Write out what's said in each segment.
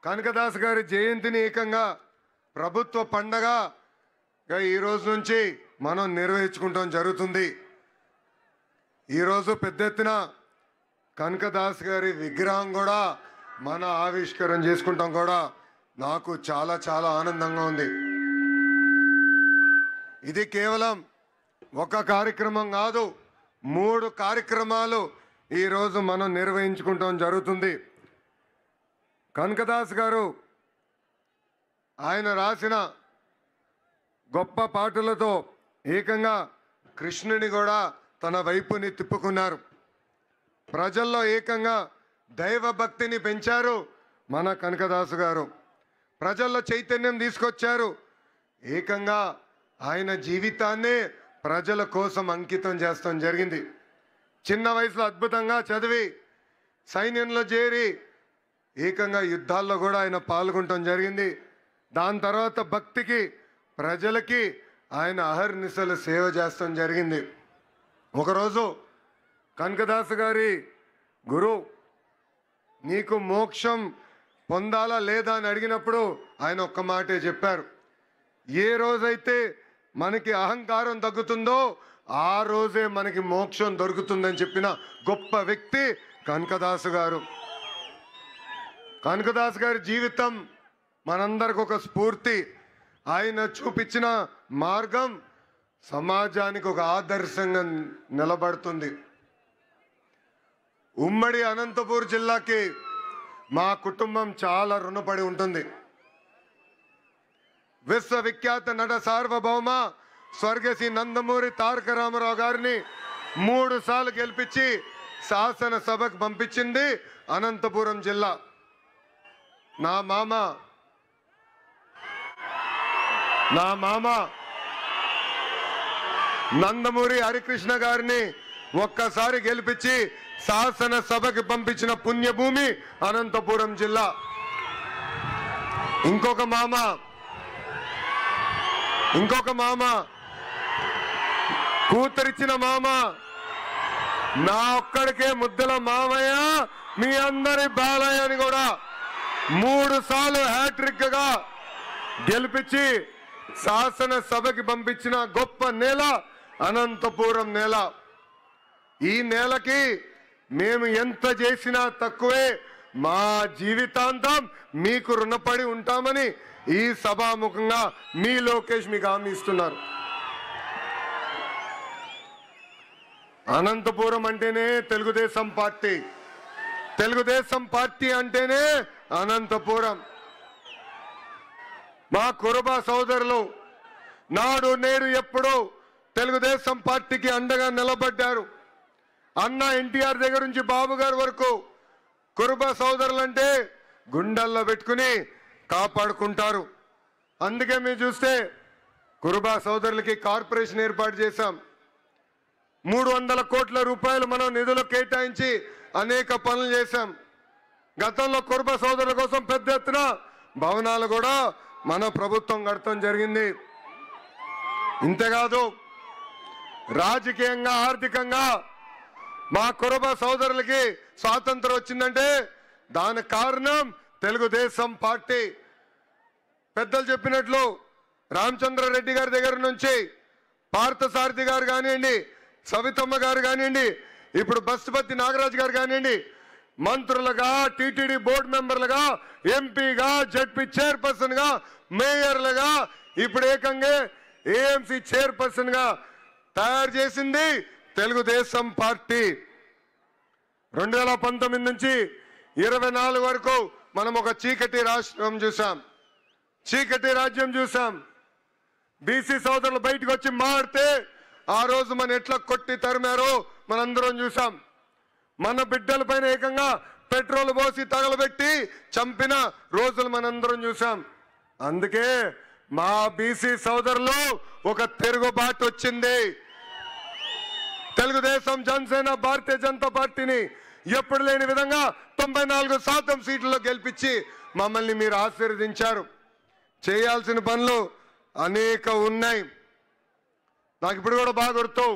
కనకదాస్ గారి జయంతిని ఏకంగా ప్రభుత్వ పండగగా ఈ రోజు నుంచి మనం నిర్వహించుకుంటాం జరుగుతుంది. ఈరోజు పెద్ద ఎత్తున కనకదాస్ గారి విగ్రహం కూడా మన ఆవిష్కరణ చేసుకుంటాం కూడా నాకు చాలా చాలా ఆనందంగా ఉంది. ఇది కేవలం ఒక కార్యక్రమం కాదు, 3 కార్యక్రమాలు ఈరోజు మనం నిర్వహించుకుంటాం జరుగుతుంది. కనకదాస్ గారు ఆయన రాసిన గొప్ప పాటలతో ఏకంగా కృష్ణుని కూడా తన వైపుని తిప్పుకున్నారు. ప్రజల్లో ఏకంగా దైవ భక్తిని పెంచారు మన కనకదాసు గారు. ప్రజల్లో చైతన్యం తీసుకొచ్చారు. ఏకంగా ఆయన జీవితాన్నే ప్రజల కోసం అంకితం చేస్తాం జరిగింది. చిన్న వయసులో అద్భుతంగా చదివి సైన్యంలో చేరి ఏకంగా యుద్ధాల్లో కూడా ఆయన పాల్గొనడం జరిగింది. దాని తర్వాత భక్తికి ప్రజలకి ఆయన అహర్నిశలు సేవ చేస్తాం జరిగింది. ఒకరోజు కనకదాసు గారి గురువు నీకు మోక్షం పొందాలా లేదా అని అడిగినప్పుడు ఆయన ఒక్క మాటే చెప్పారు, ఏ రోజైతే మనకి అహంకారం తగ్గుతుందో ఆ రోజే మనకి మోక్షం దొరుకుతుందని చెప్పిన గొప్ప వ్యక్తి కనకదాసు గారు. కనకదాసు గారి జీవితం మనందరికి ఒక స్ఫూర్తి. ఆయన చూపించిన మార్గం సమాజానికి ఒక ఆదర్శంగా నిలబడుతుంది. ఉమ్మడి అనంతపూర్ జిల్లాకి మా కుటుంబం చాలా రుణపడి ఉంటుంది. విశ్వవిఖ్యాత నట సార్వభౌమ స్వర్గశ్రీ నందమూరి తారక రామారావు గారిని 3 సార్లు గెలిపించి శాసనసభకు పంపించింది అనంతపురం జిల్లా. నా మామ నందమూరి హరికృష్ణ గారిని ఒక్కసారి గెలిపించి శాసనసభకి పంపించిన పుణ్యభూమి అనంతపురం జిల్లా. ఇంకొక మామ కూతురిచ్చిన మామ నా ఒక్కడికే ముద్దల మామయ్య మీ అందరి బాలయ్య అని కూడా 3 సార్లు హ్యాట్రిక్ గా గెలిపించి శాసనసభకి పంపించిన గొప్ప నేల అనంతపురం నేల. ఈ నేలకి మేము ఎంత చేసినా తక్కువే. మా జీవితాంతం మీకు రుణపడి ఉంటామని ఈ సభాముఖంగా మీ లోకేష్ మీకు హామీ ఇస్తున్నారు. అనంతపురం అంటేనే తెలుగుదేశం పార్టీ, తెలుగుదేశం పార్టీ అంటేనే అనంతపురం. మా కురుబ సోదరులు నాడు నేడు ఎప్పుడూ తెలుగుదేశం పార్టీకి అండగా నిలబడ్డారు. అన్న ఎన్టీఆర్ దగ్గర నుంచి బాబు గారి వరకు కురుబ సోదరులంటే గుండెల్లో పెట్టుకుని కాపాడుకుంటారు. అందుకే మీరు చూస్తే కురుబ సోదరులకి కార్పొరేషన్ ఏర్పాటు చేశాం. 300 కోట్ల రూపాయలు మనం నిధులు కేటాయించి అనేక పనులు చేశాం. గతంలో కురుబ సోదరుల కోసం పెద్ద ఎత్తున భవనాలు కూడా మన ప్రభుత్వం కడతాం జరిగింది. ఇంతేకాదు రాజకీయంగా ఆర్థికంగా మా కురుబ సోదరులకి స్వాతంత్రం వచ్చిందంటే దానికి కారణం తెలుగుదేశం పార్టీ. పెద్దలు చెప్పినట్లు రామచంద్రారెడ్డి గారి దగ్గర నుంచి పార్థసారథి గారు కానివ్వండి, సవితమ్మ గారు కానివ్వండి, ఇప్పుడు బస్సుపతి నాగరాజు గారు కానివ్వండి, మంత్రులుగా, టీటీడీ బోర్డు మెంబర్లుగా, ఎంపీగా, జడ్పీ చైర్పర్సన్ గా, మేయర్లుగా, ఇప్పుడు ఏకంగా ఏఎంసీ చైర్పర్సన్ గా తయారు చేసింది తెలుగుదేశం పార్టీ. 2019 నుంచి 24 వరకు మనం ఒక చీకటి రాష్ట్రం చూసాం, చీకటి రాజ్యం చూసాం. బీసీ సోదరులు బయటకు వచ్చి మాడితే ఆ రోజు మన ఎట్లా కొట్టి తరిమారో మనందరం చూసాం. మన బిడ్డల పైన ఏకంగా పెట్రోల్ పోసి తగలబెట్టి చంపిన రోజులు మనందరం చూసాం. అందుకే మా బీసీ సోదరులు ఒక తిరుగుబాటు వచ్చింది. తెలుగుదేశం, జనసేన, భారతీయ జనతా పార్టీని ఎప్పుడు లేని విధంగా 94% సీట్లలో గెలిపించి మమ్మల్ని మీరు ఆశీర్వదించారు. చేయాల్సిన పనులు అనేక ఉన్నాయి. నాకు ఇప్పుడు కూడా బాగా గుర్తు,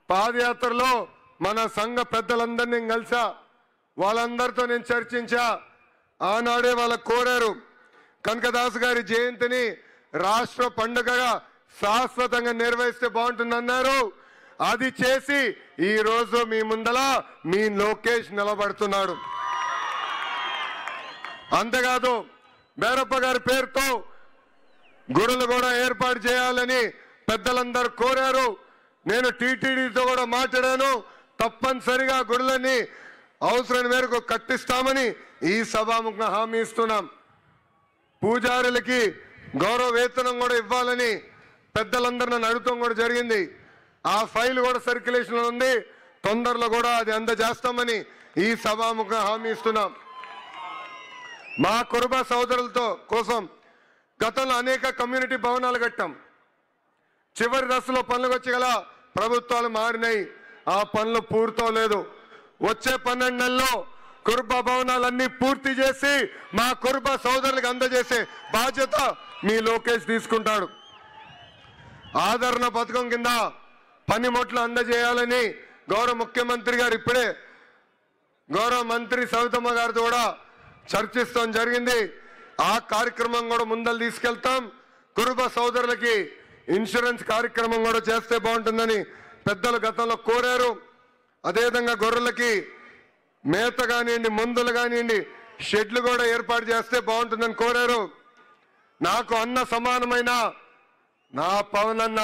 పాదయాత్రలో మన సంఘ పెద్దలందరినీ కలిసా, వాళ్ళందరితో నేను చర్చించా. ఆనాడే వాళ్ళకు కోరారు కనకదాస్ గారి జయంతిని రాష్ట్ర పండుగగా శాశ్వతంగా నిర్వహిస్తే బాగుంటుందన్నారు. అది చేసి ఈ రోజు మీ ముందల మీ లోకేష్ నిలబడుతున్నాడు. అంతేకాదు బైరప్ప గారి పేరుతో గుడులు కూడా ఏర్పాటు చేయాలని పెద్దలందరూ కోరారు. నేను టీటీడీతో కూడా మాట్లాడాను. తప్పనిసరిగా గుడులని అవసరం మేరకు కట్టిస్తామని ఈ సభాముఖంగా హామీ ఇస్తున్నాం. పూజారులకి గౌరవ వేతనం కూడా ఇవ్వాలని పెద్దలందరూ నన్ను అడుగుతాం కూడా జరిగింది. ఆ ఫైల్ కూడా సర్క్యులేషన్లో ఉంది. తొందరలో కూడా అది అందజేస్తామని ఈ సభాముఖంగా హామీ ఇస్తున్నాం. మా కురుబ సోదరులతో కోసం గతంలో అనేక కమ్యూనిటీ భవనాలు కట్టాం. చివరి దశలో పనులకు వచ్చి గల ప్రభుత్వాలు మారినాయి. ఆ పనులు పూర్తవలేదు. వచ్చే 12 నెలల్లో కురుబ భవనాలన్నీ పూర్తి చేసి మా కురుబ సోదరులకు అందజేసే బాధ్యత మీ లోకేష్ తీసుకుంటాడు. ఆదరణ పథకం కింద పనిముట్లు అందజేయాలని గౌరవ ముఖ్యమంత్రి గారు ఇప్పుడే గౌరవ మంత్రి సవితమ్మ గారితో కూడా చర్చిస్తాం జరిగింది. ఆ కార్యక్రమం కూడా ముందలు తీసుకెళ్తాం. కురుబ సోదరులకి ఇన్సూరెన్స్ కార్యక్రమం కూడా చేస్తే బాగుంటుందని పెద్దలు గతంలో కోరారు. అదేవిధంగా గొర్రెలకి మేత కానివ్వండి, మందులు కానివ్వండి, షెడ్లు కూడా ఏర్పాటు చేస్తే బాగుంటుందని కోరారు. నాకు అన్న సమానమైన నా పవనన్న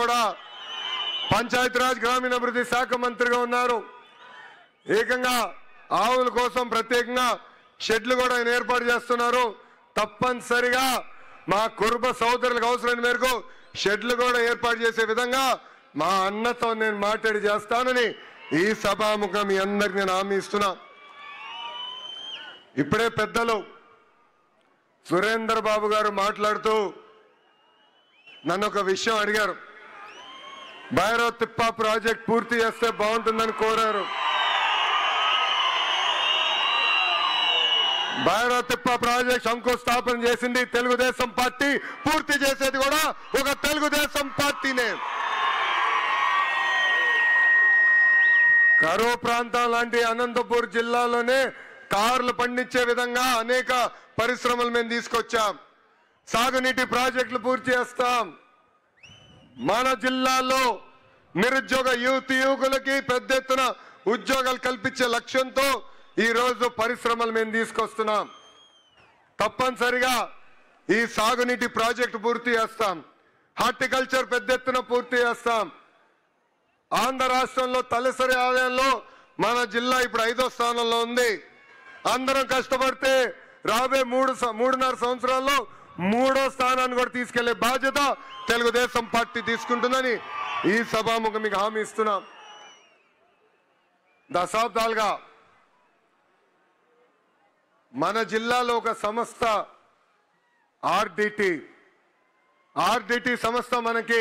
కూడా పంచాయతీరాజ్ గ్రామీణాభివృద్ధి శాఖ మంత్రిగా ఉన్నారు. ఏకంగా ఆవుల కోసం ప్రత్యేకంగా షెడ్లు కూడా ఆయన ఏర్పాటు చేస్తున్నారు. తప్పనిసరిగా మా కురుబ సోదరులకు అవసరమైన మేరకు షెడ్లు కూడా ఏర్పాటు చేసే విధంగా మా అన్నతో నేను మాట్లాడి చేస్తానని ఈ సభాముఖం మీ అందరికి నేను హామీ ఇస్తున్నా. ఇప్పుడే పెద్దలు సురేందర్ బాబు గారు మాట్లాడుతూ నన్ను ఒక విషయం అడిగారు. భైరవ్ తిప్ప ప్రాజెక్ట్ పూర్తి చేస్తే బాగుంటుందని కోరారు. భైరవ్ తిప్ప ప్రాజెక్ట్ శంకుస్థాపన చేసింది తెలుగుదేశం పార్టీ, పూర్తి చేసేది కూడా ఒక తెలుగుదేశం పార్టీనే. కరువు ప్రాంతం లాంటి అనంతపూర్ జిల్లాలోనే కార్లు పండించే విధంగా అనేక పరిశ్రమలు మేము తీసుకొచ్చాం. సాగునీటి ప్రాజెక్టులు పూర్తి చేస్తాం. మన జిల్లాలో నిరుద్యోగ యువకులకి పెద్ద ఎత్తున ఉద్యోగాలు కల్పించే లక్ష్యంతో ఈ రోజు పరిశ్రమలు మేము తీసుకొస్తున్నాం. తప్పనిసరిగా ఈ సాగునీటి ప్రాజెక్టు పూర్తి చేస్తాం. హార్టికల్చర్ పెద్ద ఎత్తున పూర్తి చేస్తాం. ఆంధ్ర రాష్ట్రంలో తలసరి ఆదాయంలో మన జిల్లా ఇప్పుడు 5వ స్థానంలో ఉంది. అందరం కష్టపడితే రాబోయే 3.5 సంవత్సరాల్లో 3వ స్థానాన్ని కూడా తీసుకెళ్లే బాధ్యత తెలుగుదేశం పార్టీ తీసుకుంటుందని ఈ సభాముఖం మీకు హామీ ఇస్తున్నాం. దశాబ్దాలుగా మన జిల్లాలో ఒక సంస్థ ఆర్డిటి సంస్థ మనకి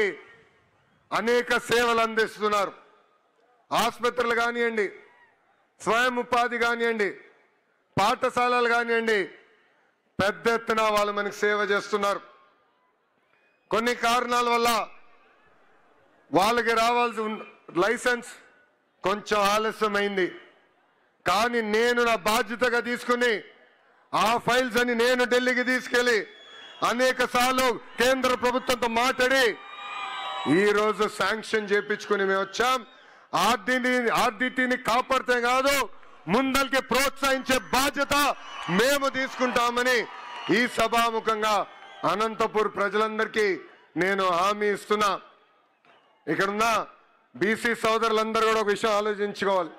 అనేక సేవలు అందిస్తున్నారు. ఆసుపత్రులు కానివ్వండి, స్వయం ఉపాధి కానివ్వండి, పాఠశాలలు కానివ్వండి, పెద్ద ఎత్తున వాళ్ళు మనకి సేవ చేస్తున్నారు. కొన్ని కారణాల వల్ల వాళ్ళకి రావాల్సిన లైసెన్స్ కొంచెం ఆలస్యమైంది. కానీ నేను నా బాధ్యతగా తీసుకుని ఆ ఫైల్స్ అని నేను ఢిల్లీకి తీసుకెళ్లి అనేక సార్లు కేంద్ర ప్రభుత్వంతో మాట్లాడి ఈ రోజు శాంక్షన్ చేయించుకుని మేము వచ్చాం. ఆర్డిటిని కాపాడితే కాదు, ముందరికి ప్రోత్సహించే బాధ్యత మేము తీసుకుంటామని ఈ సభాముఖంగా అనంతపూర్ ప్రజలందరికీ నేను హామీ ఇస్తున్నా. ఇక్కడున్న బీసీ సోదరులందరూ కూడా ఒక విషయం ఆలోచించుకోవాలి.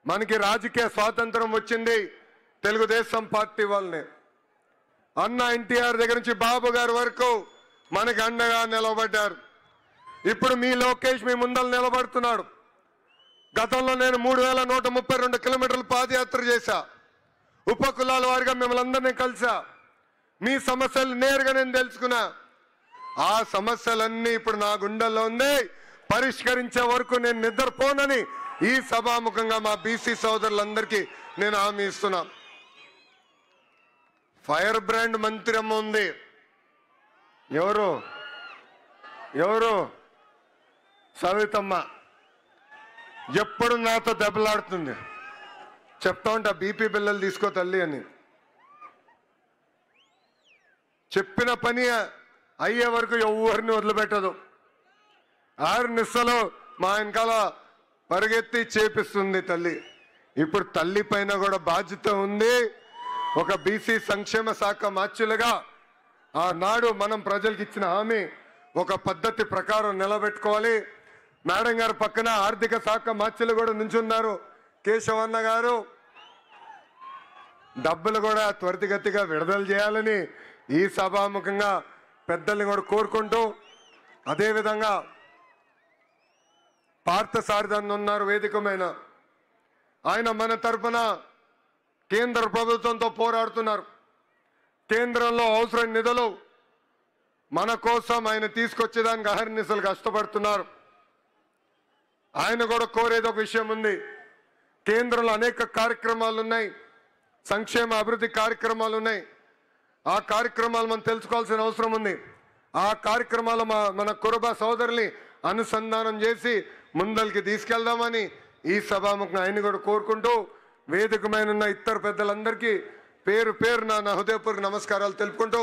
మనకి రాజకీయ స్వాతంత్రం వచ్చింది తెలుగుదేశం పార్టీ వల్లనే. అన్న ఎన్టీఆర్ దగ్గర నుంచి బాబు గారి వరకు మనకి అండగా నిలబడ్డారు. ఇప్పుడు మీ లోకేష్ మీ ముందర నిలబడుతున్నాడు. గతంలో నేను 3132 కిలోమీటర్లు పాదయాత్ర చేశా. ఉపకులాల వారిగా మిమ్మల్ని అందరినీ కలిసా. మీ సమస్యలు నేరుగా నేను తెలుసుకున్నా. ఆ సమస్యలన్నీ ఇప్పుడు నా గుండెల్లో ఉంది. పరిష్కరించే వరకు నేను నిద్రపోనని ఈ సభాముఖంగా మా బీసీ సోదరులందరికీ నేను హామీ ఇస్తున్నా. ఫైర్ బ్రాండ్ మంత్రి అమ్మ ఉంది. ఎవరు సవితమ్మ. ఎప్పుడు నాతో దెబ్బలాడుతుంది. చెప్తా ఉంటా బీపీ బిల్లలు తీసుకో తల్లి అని. చెప్పిన పని అయ్యే వరకు ఎవరిని వదిలిపెట్టదు. 6 నిమిషాలు మా వెనకాల పరిగెత్తి చేపిస్తుంది తల్లి. ఇప్పుడు తల్లి పైన కూడా బాధ్యత ఉంది. ఒక బీసీ సంక్షేమ శాఖ మార్చులుగా ఆనాడు మనం ప్రజలకు ఇచ్చిన హామీ ఒక పద్ధతి ప్రకారం నిలబెట్టుకోవాలి. మేడం గారు పక్కన ఆర్థిక శాఖ మార్చులు కూడా నుంచున్నారు, కేశవన్న గారు. డబ్బులు కూడా త్వరితగతిగా విడుదల చేయాలని ఈ సభాముఖంగా పెద్దల్ని కూడా కోరుకుంటూ, అదేవిధంగా పార్థసారథి ఉన్నారు వేదికమైన, ఆయన మన తరఫున కేంద్ర ప్రభుత్వంతో పోరాడుతున్నారు. కేంద్రంలో అవసరం నిధులు మన కోసం ఆయన తీసుకొచ్చేదానికి అహర్నిశలు కష్టపడుతున్నారు. ఆయన కూడా కోరేది ఒక విషయం ఉంది. కేంద్రంలో అనేక కార్యక్రమాలు ఉన్నాయి, సంక్షేమ అభివృద్ధి కార్యక్రమాలు ఉన్నాయి. ఆ కార్యక్రమాలు మనం తెలుసుకోవాల్సిన అవసరం ఉంది. ఆ కార్యక్రమాలు మన కురుబ సోదరుల్ని అనుసంధానం చేసి ముందరికి తీసుకెళ్దామని ఈ సభాముఖంగా ఆయన కూడా కోరుకుంటూ, వేదికమైన ఇతర పెద్దలందరికీ పేరు పేరు నా హృదయపూర్వక నమస్కారాలు తెలుపుకుంటూ